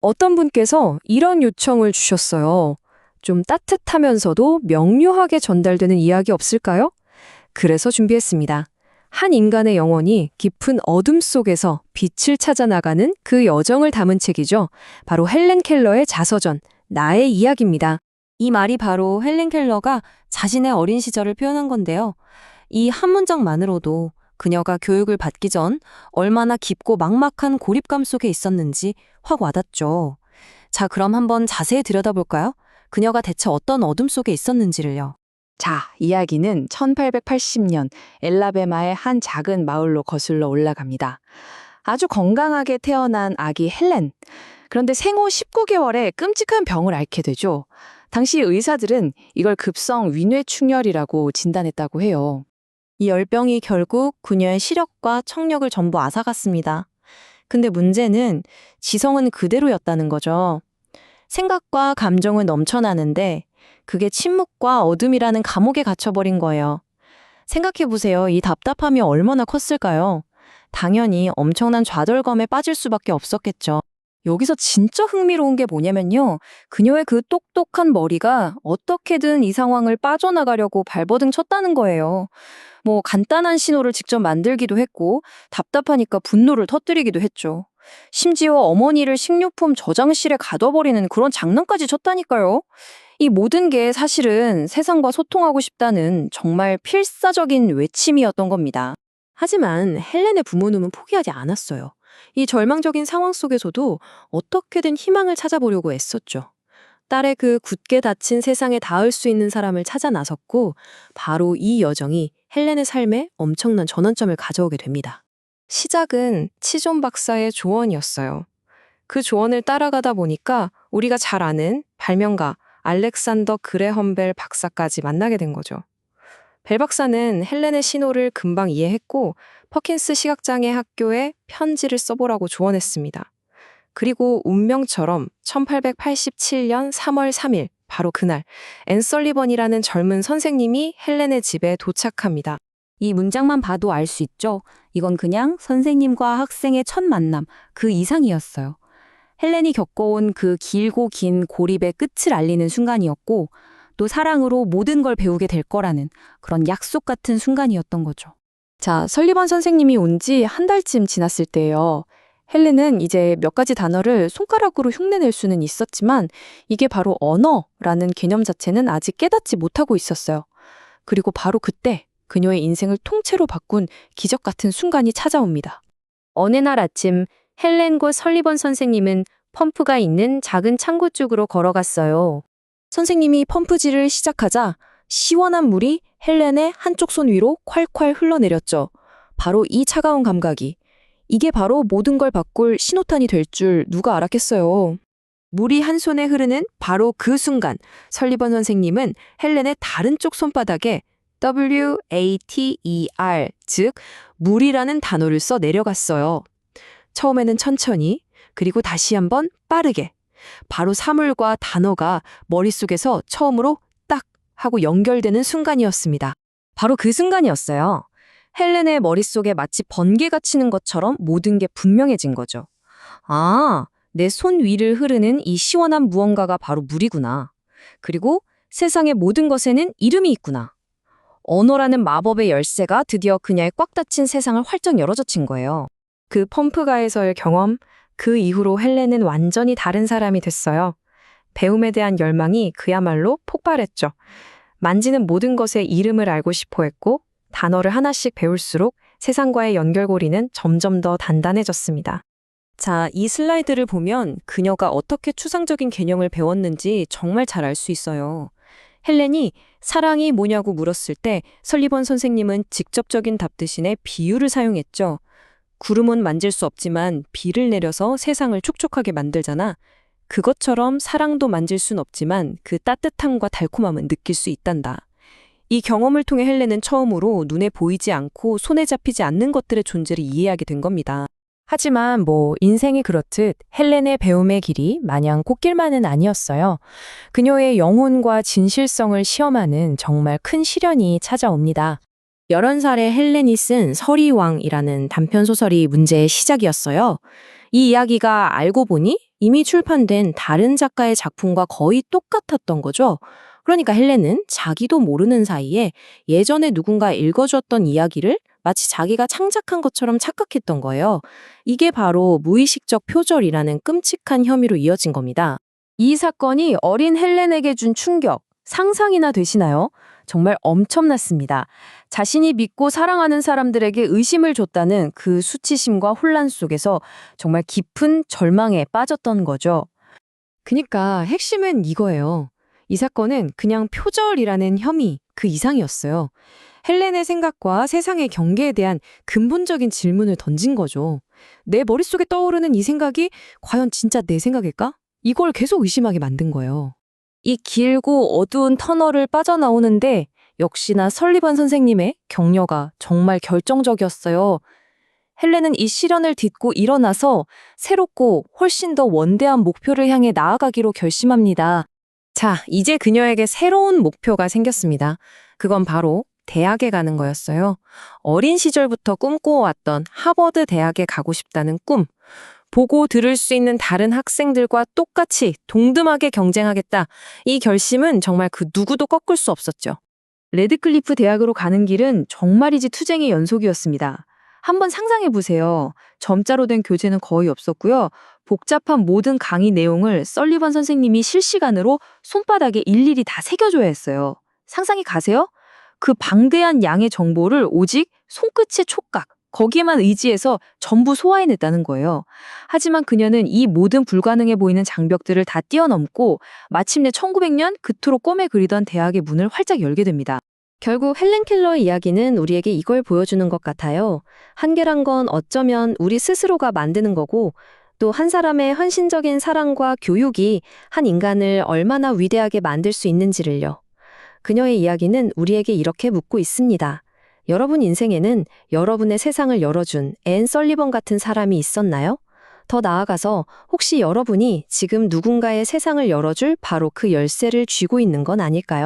어떤 분께서 이런 요청을 주셨어요. 좀 따뜻하면서도 명료하게 전달되는 이야기 없을까요? 그래서 준비했습니다. 한 인간의 영혼이 깊은 어둠 속에서 빛을 찾아 나가는 그 여정을 담은 책이죠. 바로 헬렌 켈러의 자서전, 나의 이야기입니다. 이 말이 바로 헬렌 켈러가 자신의 어린 시절을 표현한 건데요. 이 한 문장만으로도 그녀가 교육을 받기 전 얼마나 깊고 막막한 고립감 속에 있었는지 확 와닿죠. 자, 그럼 한번 자세히 들여다볼까요? 그녀가 대체 어떤 어둠 속에 있었는지를요. 자, 이야기는 1880년 엘라베마의 한 작은 마을로 거슬러 올라갑니다. 아주 건강하게 태어난 아기 헬렌. 그런데 생후 19개월에 끔찍한 병을 앓게 되죠. 당시 의사들은 이걸 급성 위뇌충혈이라고 진단했다고 해요. 이 열병이 결국 그녀의 시력과 청력을 전부 앗아갔습니다. 근데 문제는 지성은 그대로였다는 거죠. 생각과 감정은 넘쳐나는데 그게 침묵과 어둠이라는 감옥에 갇혀버린 거예요. 생각해보세요. 이 답답함이 얼마나 컸을까요? 당연히 엄청난 좌절감에 빠질 수밖에 없었겠죠. 여기서 진짜 흥미로운 게 뭐냐면요. 그녀의 그 똑똑한 머리가 어떻게든 이 상황을 빠져나가려고 발버둥 쳤다는 거예요. 간단한 신호를 직접 만들기도 했고, 답답하니까 분노를 터뜨리기도 했죠. 심지어 어머니를 식료품 저장실에 가둬버리는 그런 장난까지 쳤다니까요. 이 모든 게 사실은 세상과 소통하고 싶다는 정말 필사적인 외침이었던 겁니다. 하지만 헬렌의 부모님은 포기하지 않았어요. 이 절망적인 상황 속에서도 어떻게든 희망을 찾아보려고 애썼죠. 딸의 그 굳게 닫힌 세상에 닿을 수 있는 사람을 찾아 나섰고, 바로 이 여정이 헬렌의 삶에 엄청난 전환점을 가져오게 됩니다. 시작은 치존 박사의 조언이었어요. 그 조언을 따라가다 보니까 우리가 잘 아는 발명가 알렉산더 그레험 벨 박사까지 만나게 된 거죠. 벨 박사는 헬렌의 신호를 금방 이해했고 퍼킨스 시각장애 학교에 편지를 써보라고 조언했습니다. 그리고 운명처럼 1887년 3월 3일 바로 그날 앤 설리번이라는 젊은 선생님이 헬렌의 집에 도착합니다. 이 문장만 봐도 알 수 있죠. 이건 그냥 선생님과 학생의 첫 만남, 그 이상이었어요. 헬렌이 겪어온 그 길고 긴 고립의 끝을 알리는 순간이었고, 또 사랑으로 모든 걸 배우게 될 거라는 그런 약속 같은 순간이었던 거죠. 자, 설리번 선생님이 온 지 한 달쯤 지났을 때예요. 헬렌은 이제 몇 가지 단어를 손가락으로 흉내낼 수는 있었지만 이게 바로 언어라는 개념 자체는 아직 깨닫지 못하고 있었어요. 그리고 바로 그때 그녀의 인생을 통째로 바꾼 기적 같은 순간이 찾아옵니다. 어느 날 아침 헬렌과 설리번 선생님은 펌프가 있는 작은 창고 쪽으로 걸어갔어요. 선생님이 펌프질을 시작하자 시원한 물이 헬렌의 한쪽 손 위로 콸콸 흘러내렸죠. 바로 이 차가운 감각이 이게 바로 모든 걸 바꿀 신호탄이 될 줄 누가 알았겠어요. 물이 한 손에 흐르는 바로 그 순간 설리번 선생님은 헬렌의 다른 쪽 손바닥에 WATER, 즉 물이라는 단어를 써 내려갔어요. 처음에는 천천히, 그리고 다시 한번 빠르게. 바로 사물과 단어가 머릿속에서 처음으로 딱 하고 연결되는 순간이었습니다. 바로 그 순간이었어요. 헬렌의 머릿속에 마치 번개가 치는 것처럼 모든 게 분명해진 거죠. 아, 내 손 위를 흐르는 이 시원한 무언가가 바로 물이구나. 그리고 세상의 모든 것에는 이름이 있구나. 언어라는 마법의 열쇠가 드디어 그녀의 꽉 닫힌 세상을 활짝 열어젖힌 거예요. 그 펌프가에서의 경험, 그 이후로 헬렌은 완전히 다른 사람이 됐어요. 배움에 대한 열망이 그야말로 폭발했죠. 만지는 모든 것의 이름을 알고 싶어 했고 단어를 하나씩 배울수록 세상과의 연결고리는 점점 더 단단해졌습니다. 자, 이 슬라이드를 보면 그녀가 어떻게 추상적인 개념을 배웠는지 정말 잘 알 수 있어요. 헬렌이 사랑이 뭐냐고 물었을 때 설리번 선생님은 직접적인 답 대신에 비유를 사용했죠. 구름은 만질 수 없지만 비를 내려서 세상을 촉촉하게 만들잖아. 그것처럼 사랑도 만질 순 없지만 그 따뜻함과 달콤함은 느낄 수 있단다. 이 경험을 통해 헬렌은 처음으로 눈에 보이지 않고 손에 잡히지 않는 것들의 존재를 이해하게 된 겁니다. 하지만 인생이 그렇듯 헬렌의 배움의 길이 마냥 꽃길만은 아니었어요. 그녀의 영혼과 진실성을 시험하는 정말 큰 시련이 찾아옵니다. 11살의 헬렌이 쓴 서리왕이라는 단편소설이 문제의 시작이었어요. 이 이야기가 알고 보니 이미 출판된 다른 작가의 작품과 거의 똑같았던 거죠. 그러니까 헬렌은 자기도 모르는 사이에 예전에 누군가 읽어줬던 이야기를 마치 자기가 창작한 것처럼 착각했던 거예요. 이게 바로 무의식적 표절이라는 끔찍한 혐의로 이어진 겁니다. 이 사건이 어린 헬렌에게 준 충격, 상상이나 되시나요? 정말 엄청났습니다. 자신이 믿고 사랑하는 사람들에게 의심을 줬다는 그 수치심과 혼란 속에서 정말 깊은 절망에 빠졌던 거죠. 그니까 핵심은 이거예요. 이 사건은 그냥 표절이라는 혐의 그 이상이었어요. 헬렌의 생각과 세상의 경계에 대한 근본적인 질문을 던진 거죠. 내 머릿속에 떠오르는 이 생각이 과연 진짜 내 생각일까? 이걸 계속 의심하게 만든 거예요. 이 길고 어두운 터널을 빠져나오는데 역시나 설리번 선생님의 격려가 정말 결정적이었어요. 헬렌은 이 시련을 딛고 일어나서 새롭고 훨씬 더 원대한 목표를 향해 나아가기로 결심합니다. 자, 이제 그녀에게 새로운 목표가 생겼습니다. 그건 바로 대학에 가는 거였어요. 어린 시절부터 꿈꿔왔던 하버드 대학에 가고 싶다는 꿈. 보고 들을 수 있는 다른 학생들과 똑같이 동등하게 경쟁하겠다. 이 결심은 정말 그 누구도 꺾을 수 없었죠. 레드클리프 대학으로 가는 길은 정말이지 투쟁의 연속이었습니다. 한번 상상해 보세요. 점자로 된 교재는 거의 없었고요. 복잡한 모든 강의 내용을 설리번 선생님이 실시간으로 손바닥에 일일이 다 새겨줘야 했어요. 상상이 가세요? 그 방대한 양의 정보를 오직 손끝의 촉각, 거기에만 의지해서 전부 소화해냈다는 거예요. 하지만 그녀는 이 모든 불가능해 보이는 장벽들을 다 뛰어넘고 마침내 1900년 그토록 꿈에 그리던 대학의 문을 활짝 열게 됩니다. 결국 헬렌 켈러의 이야기는 우리에게 이걸 보여주는 것 같아요. 한계란 건 어쩌면 우리 스스로가 만드는 거고 또 한 사람의 헌신적인 사랑과 교육이 한 인간을 얼마나 위대하게 만들 수 있는지를요. 그녀의 이야기는 우리에게 이렇게 묻고 있습니다. 여러분 인생에는 여러분의 세상을 열어준 앤 설리번 같은 사람이 있었나요? 더 나아가서 혹시 여러분이 지금 누군가의 세상을 열어줄 바로 그 열쇠를 쥐고 있는 건 아닐까요?